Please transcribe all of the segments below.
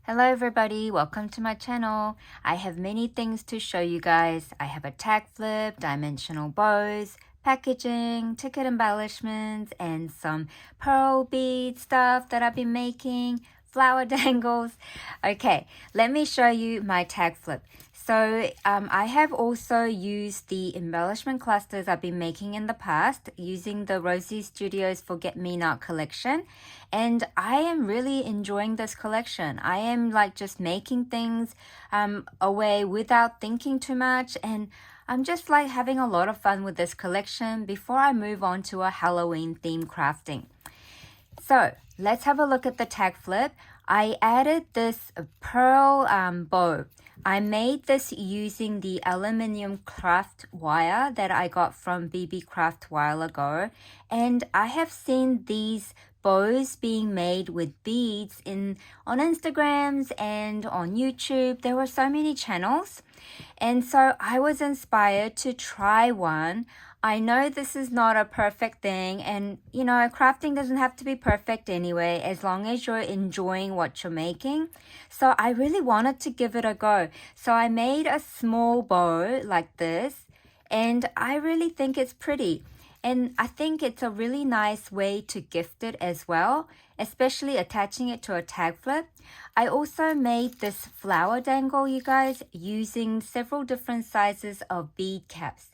Hello everybody, welcome to my channel. I have many things to show you guys. I have a tag flip, dimensional bows, packaging, ticket embellishments, and some pearl bead stuff that I've been making, flower dangles. Okay, let me show you my tag flip. So I have also used the embellishment clusters I've been making in the past using the Rosie Studios Forget Me Not collection. And I am really enjoying this collection. I am like just making things away without thinking too much. And I'm just like having a lot of fun with this collection before I move on to a Halloween theme crafting. So let's have a look at the tag flip. I added this pearl bow. I made this using the aluminium craft wire that I got from BB Craft a while ago. And I have seen these bows being made with beads on Instagrams and on YouTube. There were so many channels. And so I was inspired to try one. I know this is not a perfect thing, and you know, crafting doesn't have to be perfect anyway, as long as you're enjoying what you're making. So I really wanted to give it a go. So I made a small bow like this, and I really think it's pretty. And I think it's a really nice way to gift it as well, especially attaching it to a tag flip. I also made this flower dangle, you guys, using several different sizes of bead caps.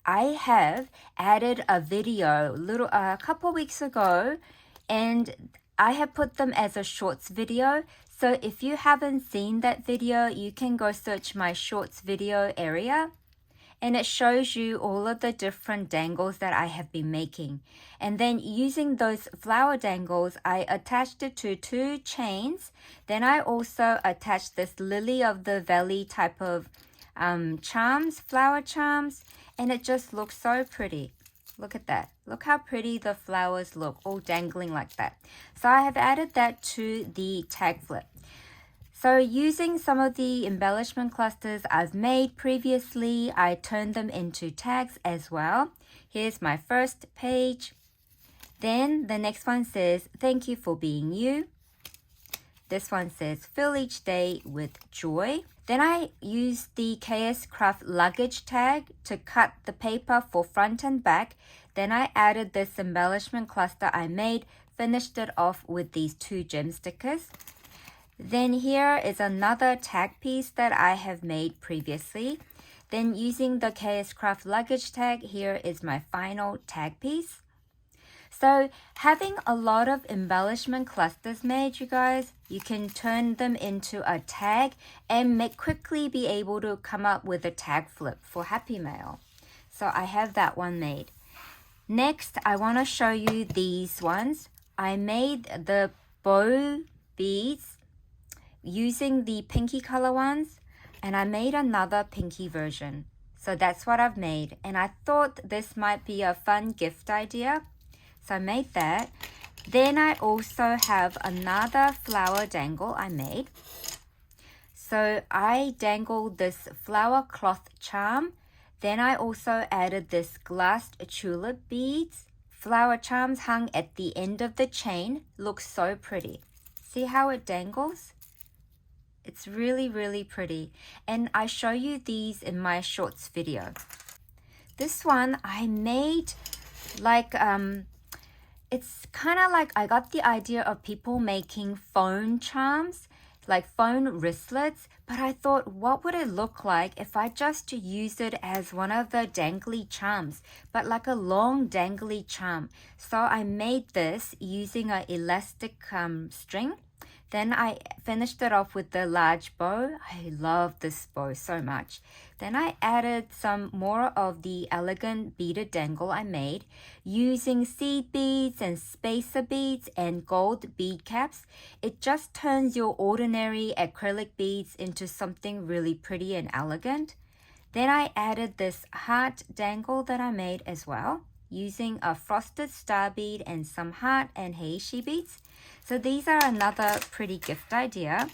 I have added a video a couple weeks ago, and I have put them as a shorts video. So if you haven't seen that video, you can go search my shorts video area. And it shows you all of the different dangles that I have been making. And then using those flower dangles, I attached it to 2 chains. Then I also attached this lily of the valley type of charms, flower charms. And it just looks so pretty. Look at that. Look how pretty the flowers look, all dangling like that. So I have added that to the tag flip. So using some of the embellishment clusters I've made previously, I turned them into tags as well. Here's my first page. Then the next one says, "Thank you for being you." This one says, "Fill each day with joy." Then I used the KSCRAFT Luggage tag to cut the paper for front and back. Then I added this embellishment cluster I made, finished it off with these 2 gem stickers. Then here is another tag piece that I have made previously. Then using the KSCRAFT Luggage tag, here is my final tag piece. So having a lot of embellishment clusters made, you guys, you can turn them into a tag and quickly be able to come up with a tag flip for Happy Mail. So I have that one made. Next, I want to show you these ones. I made the bow beads using the pinky color ones, and I made another pinky version. So that's what I've made, and I thought this might be a fun gift idea. So I made that. Then I also have another flower dangle I made. So I dangled this flower cloth charm. Then I also added this glassed tulip beads. Flower charms hung at the end of the chain. Looks so pretty. See how it dangles? It's really, really pretty. And I show you these in my shorts video. This one I made like, it's kind of like I got the idea of people making phone charms, like phone wristlets. But I thought, what would it look like if I just used it as one of the dangly charms, but like a long dangly charm. So I made this using an elastic string. Then I finished it off with the large bow. I love this bow so much. Then I added some more of the elegant beaded dangle I made using seed beads and spacer beads and gold bead caps. It just turns your ordinary acrylic beads into something really pretty and elegant. Then I added this heart dangle that I made as well, using a frosted star bead and some heart and heishi beads. So these are another pretty gift idea.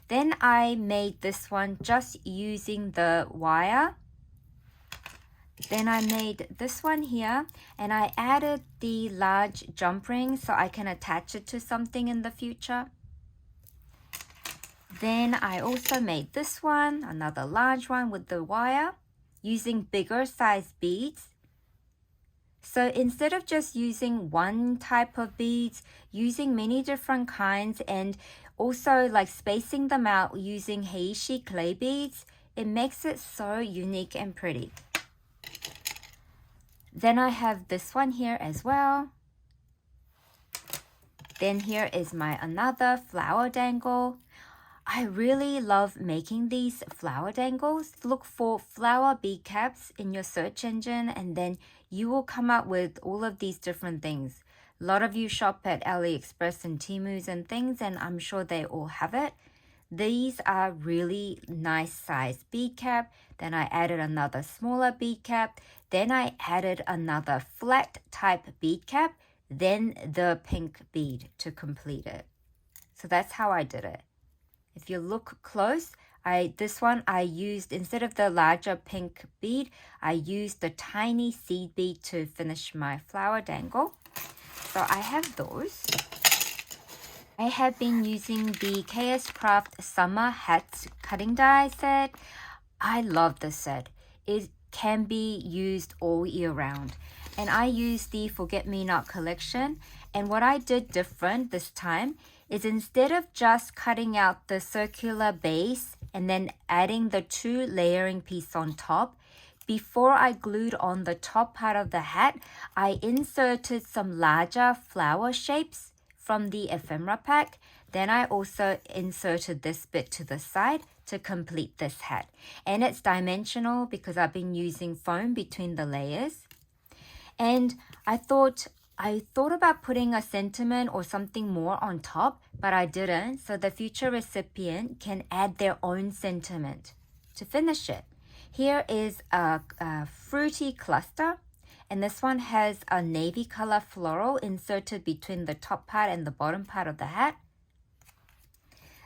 Then I made this one just using the wire. Then I made this one here, and I added the large jump ring so I can attach it to something in the future. Then I also made this one, another large one with the wire, using bigger size beads. So instead of just using one type of beads, using many different kinds and also like spacing them out using heishi clay beads, it makes it so unique and pretty. Then I have this one here as well. Then here is my another flower dangle. I really love making these flower dangles. Look for flower bead caps in your search engine and then you will come up with all of these different things. A lot of you shop at AliExpress and Temu's and things, and I'm sure they all have it. These are really nice size bead cap. Then I added another smaller bead cap. Then I added another flat type bead cap. Then the pink bead to complete it. So that's how I did it. If you look close, this one I used, instead of the larger pink bead, I used the tiny seed bead to finish my flower dangle. So I have those. I have been using the KSCRAFT Summer Hats Cutting Die set. I love this set. It can be used all year round. And I used the Forget Me Not collection. And what I did different this time is instead of just cutting out the circular base and then adding the 2 layering piece on top, before I glued on the top part of the hat, I inserted some larger flower shapes from the ephemera pack. Then I also inserted this bit to the side to complete this hat. And it's dimensional because I've been using foam between the layers. And I thought about putting a sentiment or something more on top, but I didn't. So the future recipient can add their own sentiment to finish it. Here is a fruity cluster, and this one has a navy color floral inserted between the top part and the bottom part of the hat.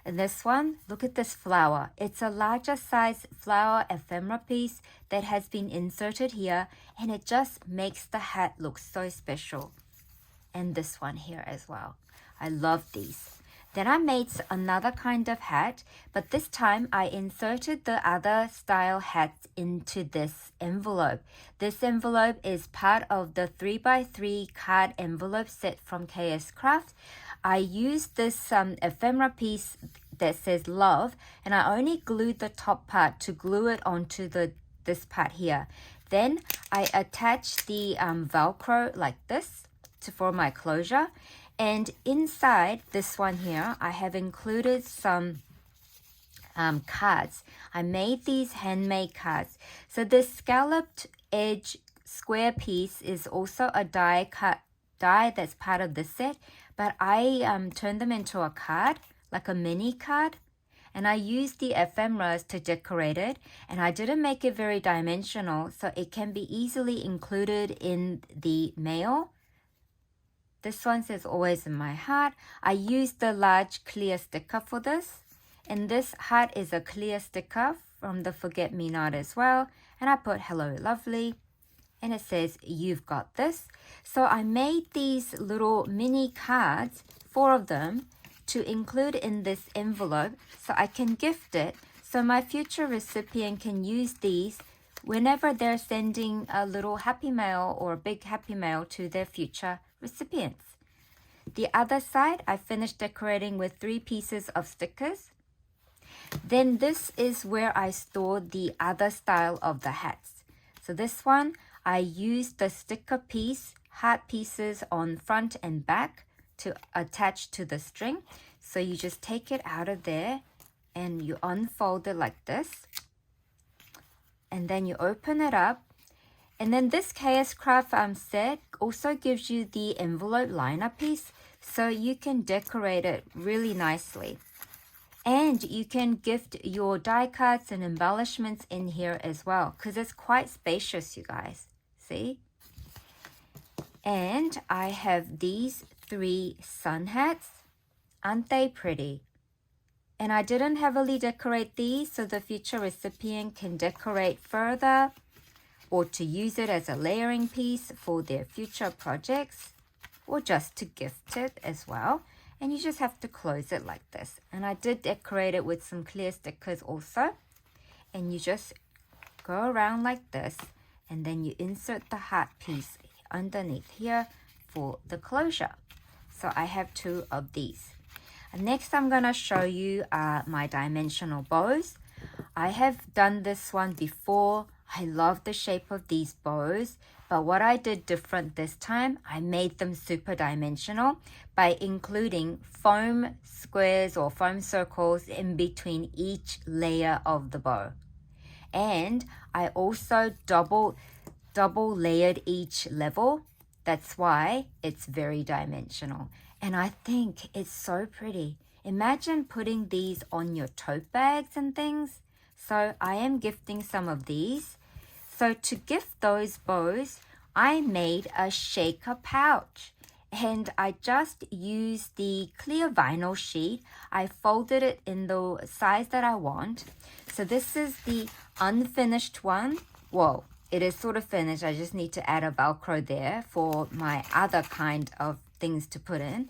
And this one, look at this flower. It's a larger size flower ephemera piece that has been inserted here, and it just makes the hat look so special. And this one here as well. I love these. Then I made another kind of hat, but this time I inserted the other style hats into this envelope. This envelope is part of the 3x3 card envelope set from KSCRAFT. I used this ephemera piece that says love, and I only glued the top part to glue it onto this part here. Then I attached the Velcro like this for my closure. And inside this one here, I have included some cards. I made these handmade cards. So this scalloped edge square piece is also a die that's part of the set, but I turned them into a card, like a mini card. And I used the ephemeras to decorate it, and I didn't make it very dimensional, so it can be easily included in the mail. This one says always in my heart. I used the large clear sticker for this. And this heart is a clear sticker from the Forget Me Not as well. And I put hello lovely. And it says you've got this. So I made these little mini cards, 4 of them, to include in this envelope so I can gift it. So my future recipient can use these whenever they're sending a little happy mail or a big happy mail to their future recipients. The other side, I finished decorating with 3 pieces of stickers. Then this is where I stored the other style of the hats. So this one, I used the sticker piece, heart pieces on front and back to attach to the string. So you just take it out of there and you unfold it like this. And then you open it up. And then this KSCRAFT set also gives you the envelope liner piece, so you can decorate it really nicely. And you can gift your die cuts and embellishments in here as well, because it's quite spacious, you guys. See? And I have these 3 sun hats. Aren't they pretty? And I didn't heavily decorate these, so the future recipient can decorate further, or to use it as a layering piece for their future projects, or just to gift it as well. and you just have to close it like this. And I did decorate it with some clear stickers also. And you just go around like this, and then you insert the heart piece underneath here for the closure. So I have 2 of these. And next I'm gonna show you my dimensional bows. I have done this one before. I love the shape of these bows, but what I did different this time, I made them super dimensional by including foam squares or foam circles in between each layer of the bow. And I also double layered each level. That's why it's very dimensional. And I think it's so pretty. Imagine putting these on your tote bags and things. So I am gifting some of these. So to gift those bows, I made a shaker pouch. And I just used the clear vinyl sheet. I folded it in the size that I want. So this is the unfinished one. Whoa, it is sort of finished. I just need to add a Velcro there for my other kind of things to put in.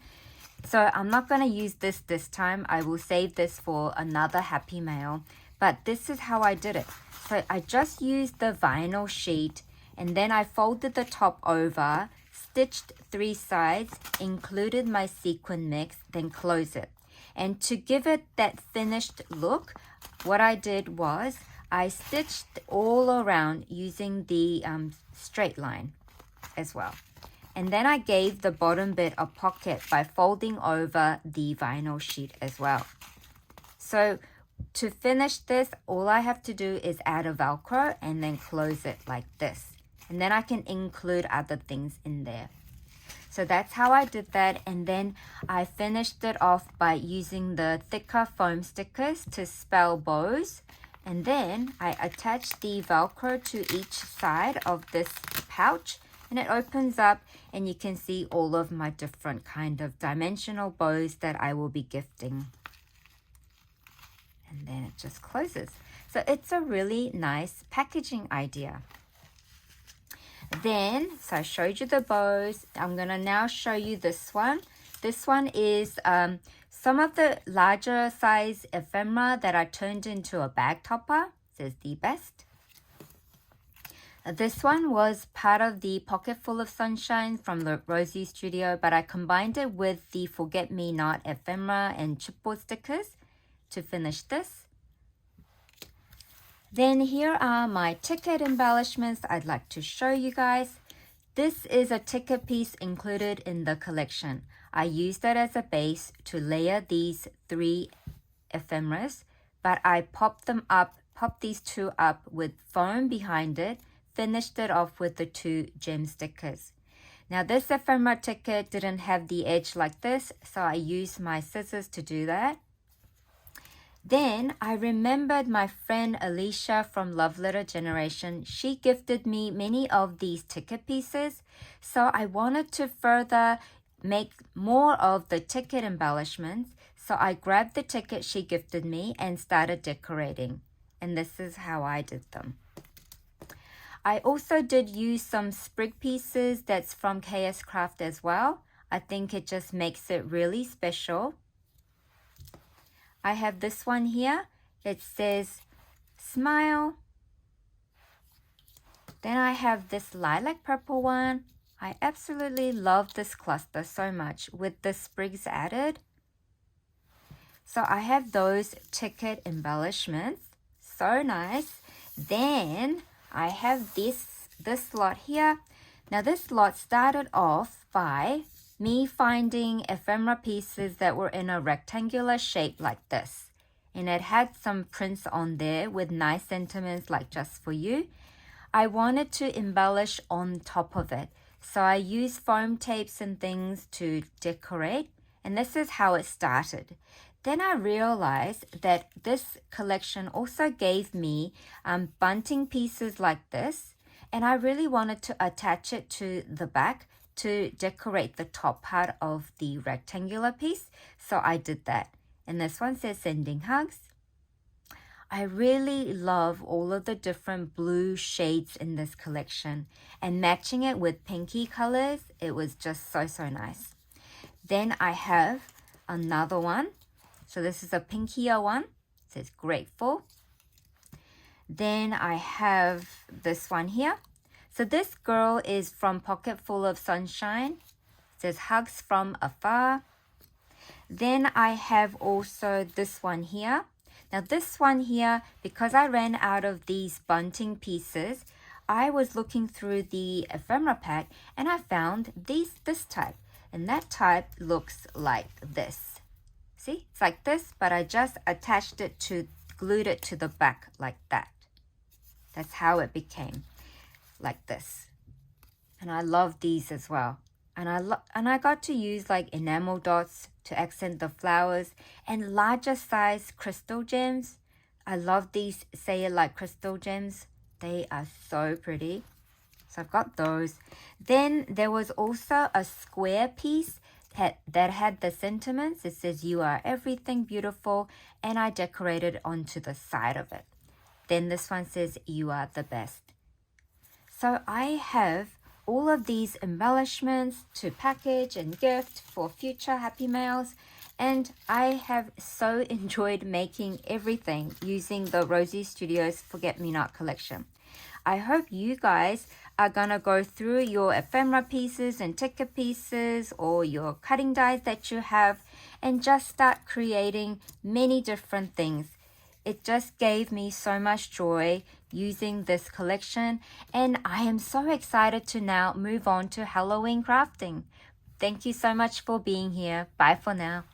So I'm not going to use this time. I will save this for another happy mail. But this is how I did it. So I just used the vinyl sheet, and then I folded the top over, stitched 3 sides, included my sequin mix, then close it. And to give it that finished look, what I did was I stitched all around using the straight line as well. And then I gave the bottom bit a pocket by folding over the vinyl sheet as well. So to finish this, all I have to do is add a Velcro and then close it like this. And then I can include other things in there. So that's how I did that. And then I finished it off by using the thicker foam stickers to spell bows. And then I attached the Velcro to each side of this pouch, and it opens up and you can see all of my different kind of dimensional bows that I will be gifting. And then it just closes. So it's a really nice packaging idea. Then, so I showed you the bows. I'm going to now show you this one. This one is some of the larger size ephemera that I turned into a bag topper. It says the best. This one was part of the Pocket Full of Sunshine from the Rosie Studio, but I combined it with the Forget Me Not ephemera and chipboard stickers to finish this. Then here are my ticket embellishments I'd like to show you guys. This is a ticket piece included in the collection. I used that as a base to layer these 3 ephemeras, but I popped these 2 up with foam behind it, finished it off with the 2 gem stickers. Now this ephemera ticket didn't have the edge like this, so I used my scissors to do that. Then I remembered my friend Alicia from Love Letter Generation. She gifted me many of these ticket pieces, so I wanted to further make more of the ticket embellishments. So I grabbed the ticket she gifted me and started decorating. And this is how I did them. I also did use some sprig pieces that's from KSCRAFT as well. I think it just makes it really special. I have this one here. It says smile. Then I have this lilac purple one. I absolutely love this cluster so much with the sprigs added. So I have those ticket embellishments. So nice. Then I have this lot here. Now this lot started off by me finding ephemera pieces that were in a rectangular shape like this. And it had some prints on there with nice sentiments like just for you. I wanted to embellish on top of it. So I used foam tapes and things to decorate. And this is how it started. Then I realized that this collection also gave me bunting pieces like this. And I really wanted to attach it to the back to decorate the top part of the rectangular piece. So I did that. And this one says sending hugs. I really love all of the different blue shades in this collection. And matching it with pinky colors, it was just so nice. Then I have another one. So this is a pinkier one. It says grateful. Then I have this one here. So this girl is from Pocket Full of Sunshine. It says hugs from afar. Then I have also this one here. Now this one here, because I ran out of these bunting pieces, I was looking through the ephemera pack and I found this type. And that type looks like this. See, it's like this, but I just attached it glued it to the back like that. That's how it became like this. And I love these as well. And I got to use like enamel dots to accent the flowers and larger size crystal gems. I love these Say It Like crystal gems. They are so pretty. So I've got those. Then there was also a square piece that had the sentiments. It says, "You are everything beautiful," and I decorated onto the side of it. Then this one says, "You are the best." So I have all of these embellishments to package and gift for future happy mails, and I have so enjoyed making everything using the Rosie Studios Forget Me Not collection. I hope you guys are gonna go through your ephemera pieces and ticket pieces or your cutting dies that you have and just start creating many different things. It just gave me so much joy using this collection, and I am so excited to now move on to Halloween crafting. Thank you so much for being here. Bye for now.